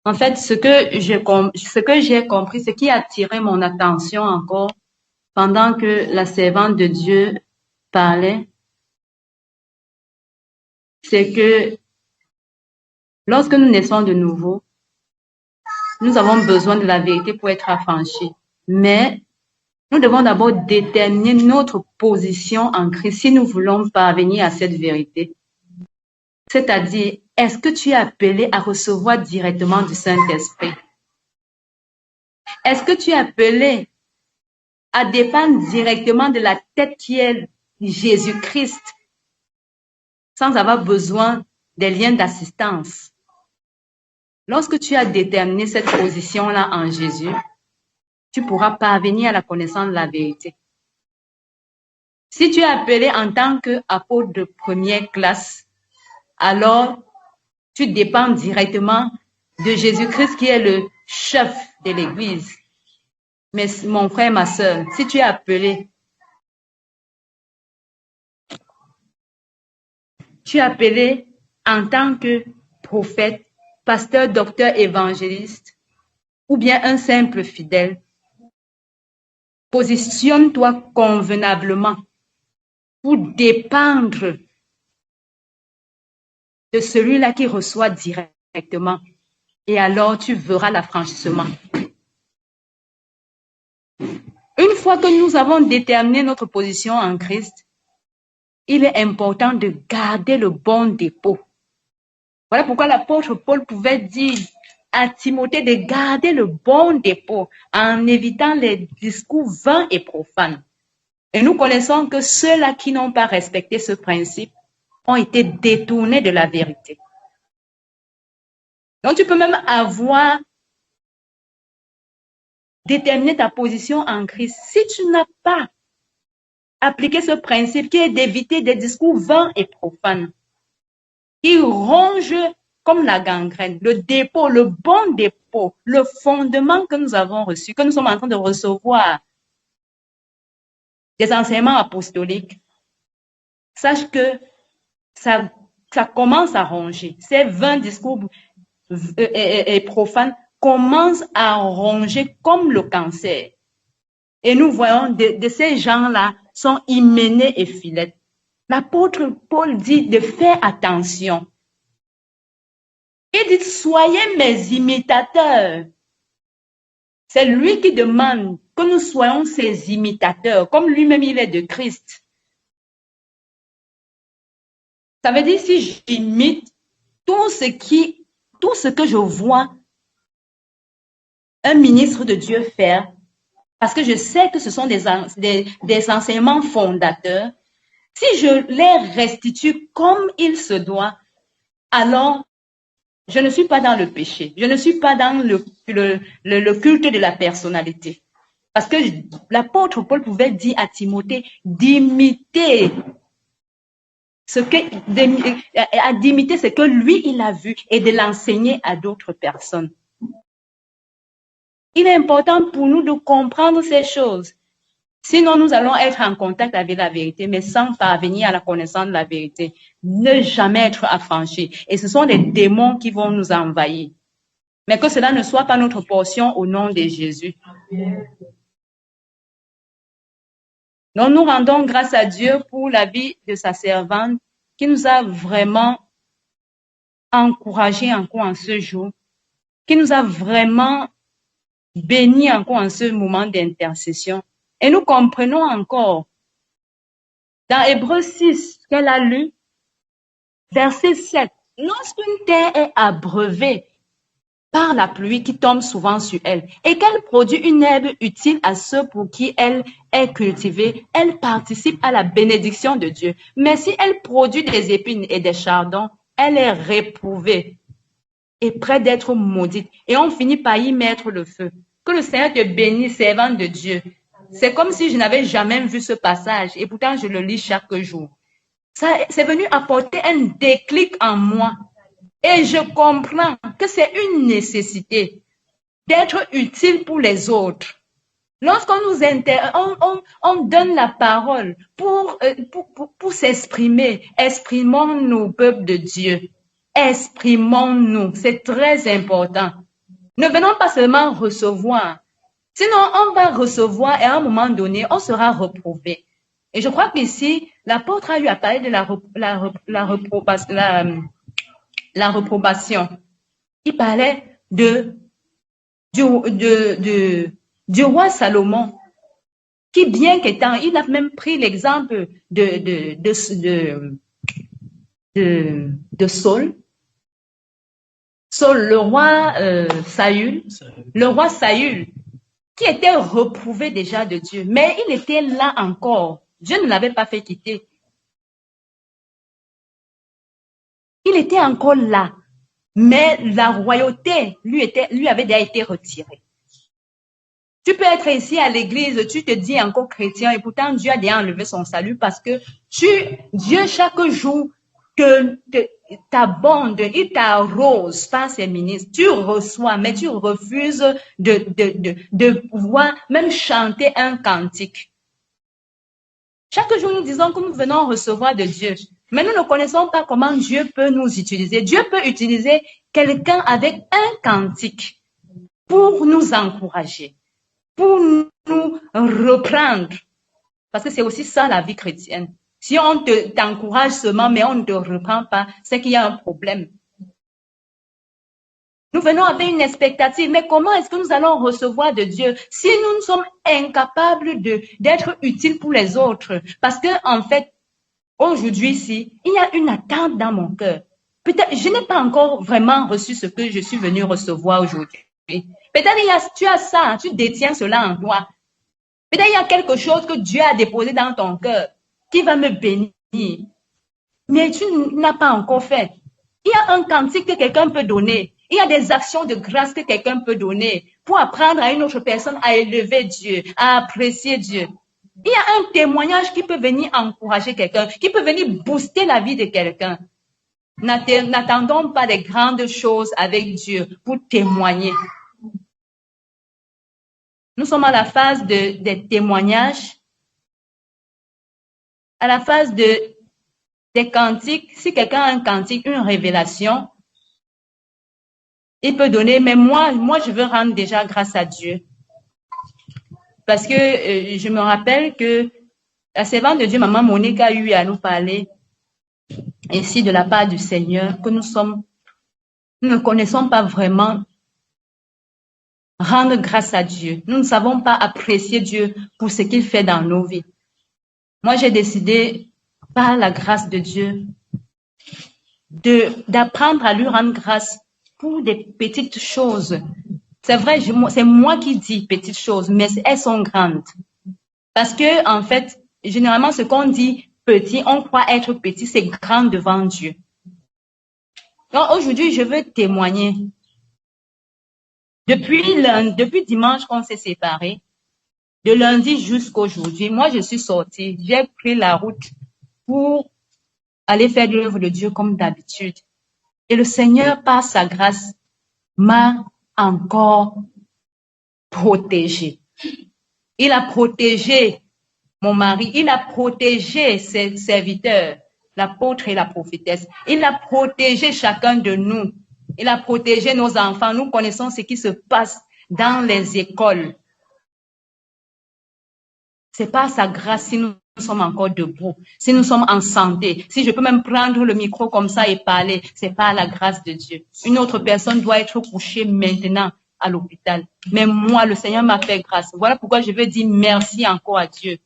En fait, ce que j'ai compris, ce qui a attiré mon attention encore pendant que la servante de Dieu parlait, c'est que lorsque nous naissons de nouveau, nous avons besoin de la vérité pour être affranchis. Mais nous devons d'abord déterminer notre position en Christ si nous voulons parvenir à cette vérité. C'est-à-dire, est-ce que tu es appelé à recevoir directement du Saint-Esprit? Est-ce que tu es appelé à dépendre directement de la tête qui est Jésus-Christ sans avoir besoin des liens d'assistance? Lorsque tu as déterminé cette position-là en Jésus, tu pourras parvenir à la connaissance de la vérité. Si tu es appelé en tant qu'apôtre de première classe, alors tu dépends directement de Jésus-Christ qui est le chef de l'Église. Mais mon frère, ma sœur, si tu es appelé, en tant que prophète, pasteur, docteur, évangéliste, ou bien un simple fidèle, positionne-toi convenablement pour dépendre de celui-là qui reçoit directement. Et alors, tu verras l'affranchissement. Une fois que nous avons déterminé notre position en Christ, il est important de garder le bon dépôt. Voilà pourquoi l'apôtre Paul pouvait dire à Timothée de garder le bon dépôt en évitant les discours vains et profanes. Et nous connaissons que ceux-là qui n'ont pas respecté ce principe ont été détournés de la vérité. Donc tu peux même avoir déterminé ta position en Christ. Si tu n'as pas appliqué ce principe qui est d'éviter des discours vains et profanes, qui rongent comme la gangrène, le dépôt, le bon dépôt, le fondement que nous avons reçu, que nous sommes en train de recevoir des enseignements apostoliques, sache que ça commence à ronger. Ces 20 discours profanes commencent à ronger comme le cancer. Et nous voyons de ces gens-là sont hyménés et filettes. L'apôtre Paul dit de faire attention. Il dit, soyez mes imitateurs. C'est lui qui demande que nous soyons ses imitateurs, comme lui-même il est de Christ. Ça veut dire si j'imite tout ce que je vois un ministre de Dieu faire, parce que je sais que ce sont des enseignements fondateurs, si je les restitue comme il se doit, alors je ne suis pas dans le péché, je ne suis pas dans le culte de la personnalité. Parce que l'apôtre Paul pouvait dire à Timothée d'imiter ce que lui il a vu et de l'enseigner à d'autres personnes. Il est important pour nous de comprendre ces choses. Sinon, nous allons être en contact avec la vérité, mais sans parvenir à la connaissance de la vérité. Ne jamais être affranchis. Et ce sont les démons qui vont nous envahir. Mais que cela ne soit pas notre portion au nom de Jésus. Donc, nous rendons grâce à Dieu pour la vie de sa servante qui nous a vraiment encouragés encore en ce jour, qui nous a vraiment bénis encore en ce moment d'intercession. Et nous comprenons encore dans Hébreux 6 qu'elle a lu, verset 7, lorsqu'une terre est abreuvée par la pluie qui tombe souvent sur elle et qu'elle produit une herbe utile à ceux pour qui elle est cultivée, elle participe à la bénédiction de Dieu. Mais si elle produit des épines et des chardons, elle est réprouvée et près d'être maudite. Et on finit par y mettre le feu. Que le Seigneur te bénisse, servante de Dieu. C'est comme si je n'avais jamais vu ce passage et pourtant je le lis chaque jour. Ça, c'est venu apporter un déclic en moi. Et je comprends que c'est une nécessité d'être utile pour les autres. Lorsqu'on nous on donne la parole pour s'exprimer, exprimons-nous, peuple de Dieu. Exprimons-nous, c'est très important. Ne venons pas seulement recevoir. Sinon, on va recevoir et à un moment donné, on sera reprouvé. Et je crois qu'ici, l'apôtre a eu à parler de la reprobation. Il parlait du roi Salomon, qui bien qu'étant, il a même pris l'exemple de Saul. Saul, le roi Saül, qui était reprouvé déjà de Dieu, mais il était là encore. Dieu ne l'avait pas fait quitter. Il était encore là, mais la royauté lui avait déjà été retirée. Tu peux être ici à l'église, tu te dis encore chrétien et pourtant Dieu a déjà enlevé son salut parce que Dieu chaque jour t'abonde, il t'arrose par ses ministres. Tu reçois, mais tu refuses de pouvoir même chanter un cantique. Chaque jour, nous disons que nous venons recevoir de Dieu. Mais nous ne connaissons pas comment Dieu peut nous utiliser. Dieu peut utiliser quelqu'un avec un cantique pour nous encourager, pour nous reprendre. Parce que c'est aussi ça la vie chrétienne. Si on t'encourage seulement, mais on ne te reprend pas, c'est qu'il y a un problème. Nous venons avec une expectative, mais comment est-ce que nous allons recevoir de Dieu si nous sommes incapables d'être utiles pour les autres? Parce que, en fait, aujourd'hui, ici, il y a une attente dans mon cœur. Peut-être, je n'ai pas encore vraiment reçu ce que je suis venu recevoir aujourd'hui. Peut-être tu as ça, tu détiens cela en toi. Peut-être il y a quelque chose que Dieu a déposé dans ton cœur qui va me bénir. Mais tu n'as pas encore fait. Il y a un cantique que quelqu'un peut donner. Il y a des actions de grâce que quelqu'un peut donner pour apprendre à une autre personne à élever Dieu, à apprécier Dieu. Il y a un témoignage qui peut venir encourager quelqu'un, qui peut venir booster la vie de quelqu'un. N'attendons pas des grandes choses avec Dieu pour témoigner. Nous sommes à la phase des témoignages, à la phase des cantiques. Si quelqu'un a un cantique, une révélation, il peut donner, mais moi, je veux rendre déjà grâce à Dieu. Parce que je me rappelle que la servante de Dieu, Maman Monique, a eu à nous parler ici de la part du Seigneur, que nous ne connaissons pas vraiment rendre grâce à Dieu. Nous ne savons pas apprécier Dieu pour ce qu'il fait dans nos vies. Moi, j'ai décidé, par la grâce de Dieu, d'apprendre à lui rendre grâce pour des petites choses. C'est vrai, c'est moi qui dis petites choses, mais elles sont grandes. Parce que, en fait, généralement, ce qu'on dit petit, on croit être petit, c'est grand devant Dieu. Donc, aujourd'hui, je veux témoigner. Depuis dimanche qu'on s'est séparés, de lundi jusqu'aujourd'hui, moi, je suis sortie. J'ai pris la route pour aller faire l'œuvre de Dieu comme d'habitude. Et le Seigneur, par sa grâce, m'a encore protégée. Il a protégé mon mari, il a protégé ses serviteurs, l'apôtre et la prophétesse. Il a protégé chacun de nous. Il a protégé nos enfants. Nous connaissons ce qui se passe dans les écoles. C'est par sa grâce si nous sommes encore debout, si nous sommes en santé, si je peux même prendre le micro comme ça et parler, c'est par la grâce de Dieu. Une autre personne doit être couchée maintenant à l'hôpital. Mais moi, le Seigneur m'a fait grâce. Voilà pourquoi je veux dire merci encore à Dieu.